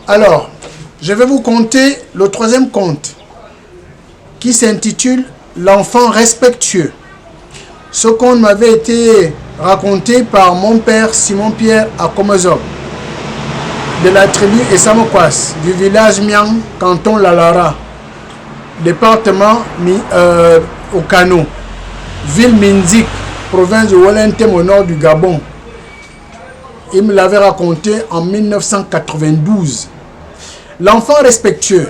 Alors, je vais vous conter le troisième conte qui s'intitule L'enfant respectueux. Ce conte m'avait été raconté par mon père Simon-Pierre Akomezo de la tribu Essamokwas du village Miang, canton Lalara, département Okano, ville Minzik, province de Wellington au nord du Gabon. Il me l'avait raconté en 1992. L'enfant respectueux.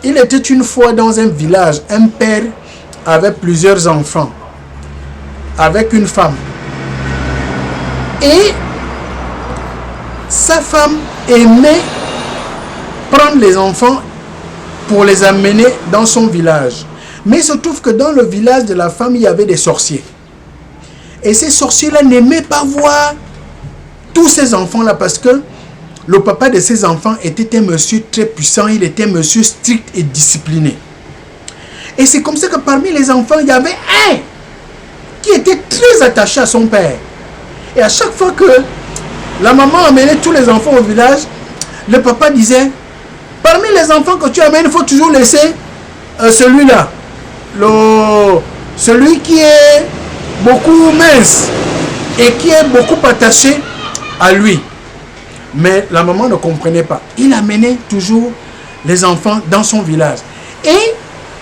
Il était une fois dans un village, un père avait plusieurs enfants, avec une femme. Et sa femme aimait prendre les enfants pour les amener dans son village. Mais il se trouve que dans le village de la femme, il y avait des sorciers. Et ces sorciers-là n'aimaient pas voir tous ces enfants-là parce que le papa de ces enfants était un monsieur très puissant, il était un monsieur strict et discipliné. Et c'est comme ça que parmi les enfants, il y avait un qui était très attaché à son père. Et à chaque fois que la maman amenait tous les enfants au village, le papa disait, parmi les enfants que tu amènes, il faut toujours laisser celui-là. Celui qui est beaucoup mince et qui est beaucoup attaché à lui. Mais la maman ne comprenait pas. Il amenait toujours les enfants dans son village. Et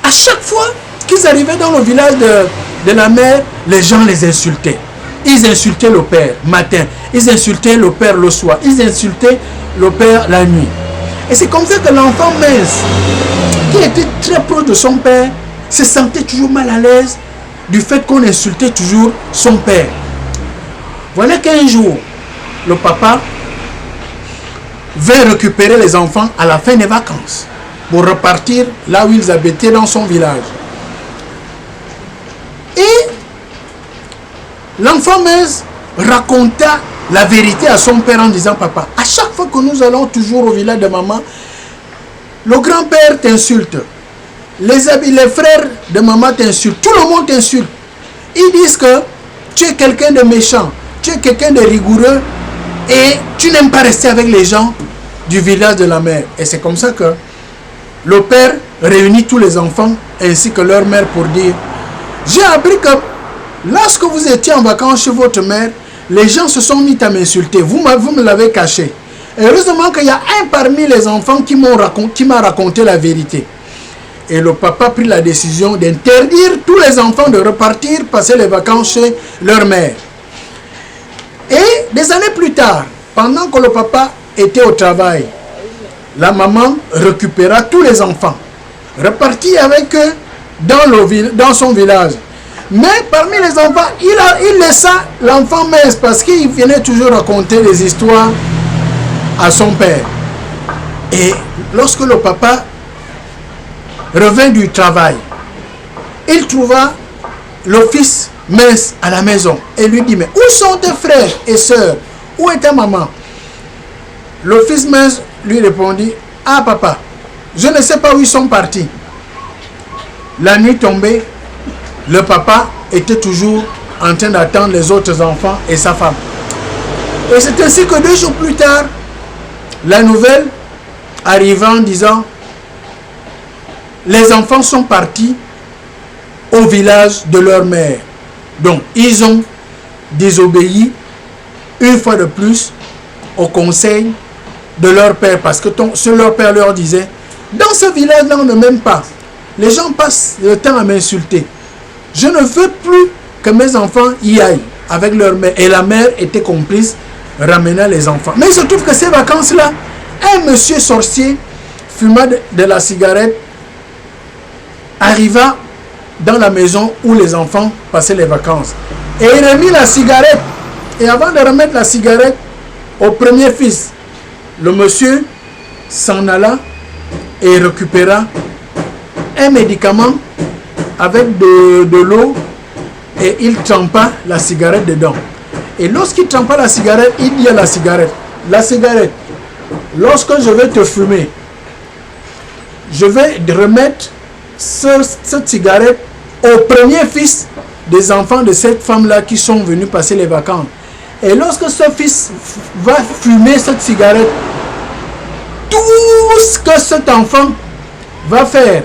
à chaque fois qu'ils arrivaient dans le village de la mère, les gens les insultaient. Ils insultaient le père matin, ils insultaient le père le soir, ils insultaient le père la nuit. Et c'est comme ça que l'enfant mince, qui était très proche de son père, se sentait toujours mal à l'aise du fait qu'on insultait toujours son père. Voilà qu'un jour, le papa vint récupérer les enfants à la fin des vacances pour repartir là où ils habitaient dans son village. Et l'enfant mince raconta la vérité à son père en disant, papa, à chaque fois que nous allons toujours au village de maman, le grand-père t'insulte, les frères de maman t'insultent, tout le monde t'insulte. Ils disent que tu es quelqu'un de méchant, tu es quelqu'un de rigoureux et tu n'aimes pas rester avec les gens du village de la mère. Et c'est comme ça que le père réunit tous les enfants ainsi que leur mère pour dire, j'ai appris que lorsque vous étiez en vacances chez votre mère, les gens se sont mis à m'insulter. Vous me l'avez caché. Et heureusement qu'il y a un parmi les enfants qui m'a raconté la vérité. Et le papa prit la décision d'interdire tous les enfants de repartir passer les vacances chez leur mère. Et des années plus tard, pendant que le papa était au travail, la maman récupéra tous les enfants, repartit avec eux dans son village. Mais parmi les enfants, il laissa l'enfant mince parce qu'il venait toujours raconter des histoires à son père. Et lorsque le papa revint du travail, il trouva le fils mince à la maison et lui dit, mais où sont tes frères et sœurs? Où est ta maman? Le fils mince lui répondit, ah papa, je ne sais pas où ils sont partis. La nuit tombée, le papa était toujours en train d'attendre les autres enfants et sa femme. Et c'est ainsi que 2 jours plus tard, la nouvelle arriva en disant, les enfants sont partis au village de leur mère. Donc, ils ont désobéi une fois de plus au conseil de leur père. Parce que leur père leur disait, dans ce village-là, on ne m'aime pas. Les gens passent le temps à m'insulter. Je ne veux plus que mes enfants y aillent avec leur mère. Et la mère était complice, ramenant les enfants. Mais il se trouve que ces vacances-là, un monsieur sorcier, fumant de la cigarette, arriva dans la maison où les enfants passaient les vacances. Et il remit la cigarette. Et avant de remettre la cigarette au premier fils, le monsieur s'en alla et récupéra un médicament avec de l'eau et il trempa la cigarette dedans. Et lorsqu'il trempa la cigarette, il dit à la cigarette, lorsque je vais te fumer, je vais remettre cette cigarette au premier fils des enfants de cette femme-là qui sont venus passer les vacances. Et lorsque ce fils va fumer cette cigarette, tout ce que cet enfant va faire,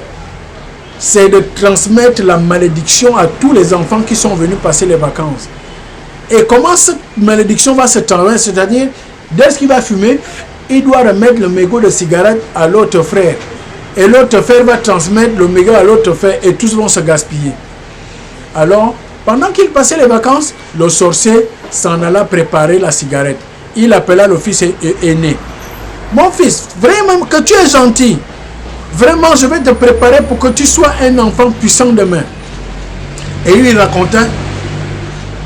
c'est de transmettre la malédiction à tous les enfants qui sont venus passer les vacances. Et comment cette malédiction va se transmettre? C'est-à-dire, dès qu'il va fumer, il doit remettre le mégot de cigarette à l'autre frère. Et l'autre frère va transmettre le mégot à l'autre frère et tous vont se gaspiller. Alors, pendant qu'il passait les vacances, le sorcier s'en alla préparer la cigarette. Il appela le fils aîné. Mon fils, vraiment que tu es gentil. Vraiment, je vais te préparer pour que tu sois un enfant puissant demain. Et il lui raconta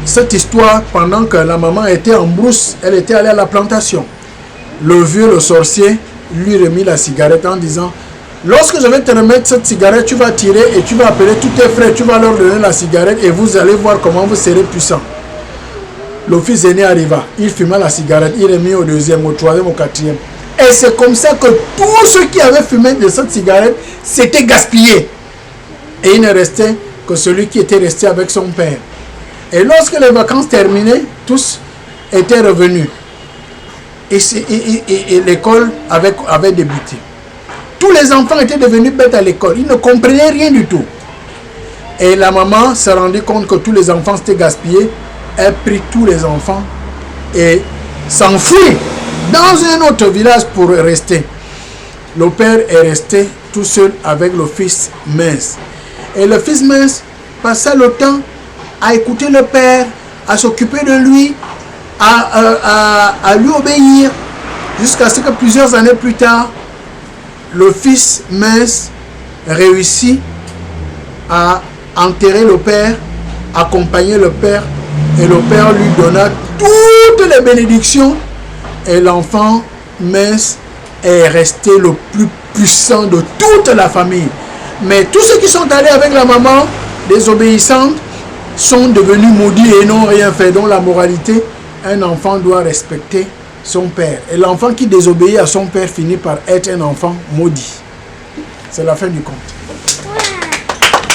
cette histoire pendant que la maman était en brousse. Elle était allée à la plantation. Le vieux, le sorcier, lui remit la cigarette en disant: lorsque je vais te remettre cette cigarette, tu vas tirer et tu vas appeler tous tes frères, tu vas leur donner la cigarette et vous allez voir comment vous serez puissant. Le fils aîné arriva, il fuma la cigarette, il remit au deuxième, au troisième, au quatrième. Et c'est comme ça que tous ceux qui avaient fumé de cette cigarette s'étaient gaspillés. Et il ne restait que celui qui était resté avec son père. Et lorsque les vacances terminaient, tous étaient revenus. Et l'école avait débuté. Tous les enfants étaient devenus bêtes à l'école. Ils ne comprenaient rien du tout. Et la maman se rendit compte que tous les enfants s'étaient gaspillés. Elle prit tous les enfants et s'enfuit dans un autre village pour rester. Le père est resté tout seul avec le fils mince. Et le fils mince passa le temps à écouter le père, à s'occuper de lui, à lui obéir, jusqu'à ce que plusieurs années plus tard, le fils mince réussit à enterrer le père, accompagner le père, et le père lui donna toutes les bénédictions, et l'enfant mince est resté le plus puissant de toute la famille. Mais tous ceux qui sont allés avec la maman désobéissante sont devenus maudits et n'ont rien fait. Donc la moralité, un enfant doit respecter son père. Et l'enfant qui désobéit à son père finit par être un enfant maudit. C'est la fin du conte.